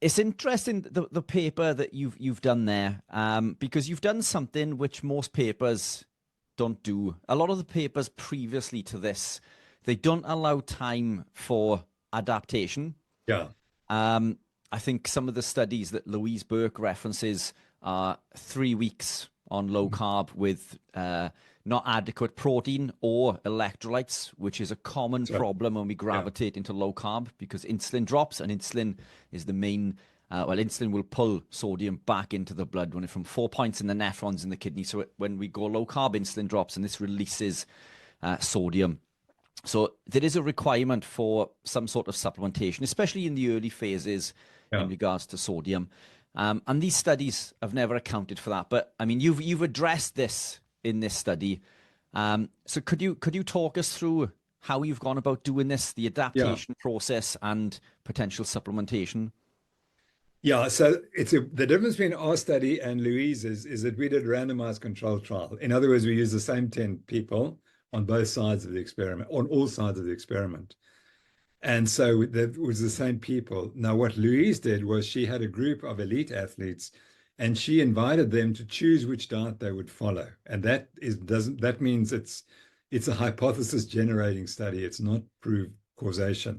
it's interesting the paper that you've done there, because you've done something which most papers don't do. A lot of the papers previously to this, they don't allow time for adaptation. Yeah. I think some of the studies that Louise Burke references are 3 weeks on low carb with not adequate protein or electrolytes, which is a common problem when we gravitate into low carb, because insulin drops, and insulin is the main, insulin will pull sodium back into the blood when from 4 points in the nephrons in the kidney. So when we go low carb, insulin drops, and this releases sodium. So there is a requirement for some sort of supplementation, especially in the early phases in regards to sodium. And these studies have never accounted for that. But I mean, you've addressed this in this study. So could you talk us through how you've gone about doing this, the adaptation process and potential supplementation? Yeah, so the difference between our study and Louise's is that we did a randomized control trial. In other words, we used the same 10 people on both sides of the experiment, on all sides of the experiment. And so that was the same people. Now, what Louise did was she had a group of elite athletes, and she invited them to choose which diet they would follow. And that means it's a hypothesis generating study. It's not proved causation.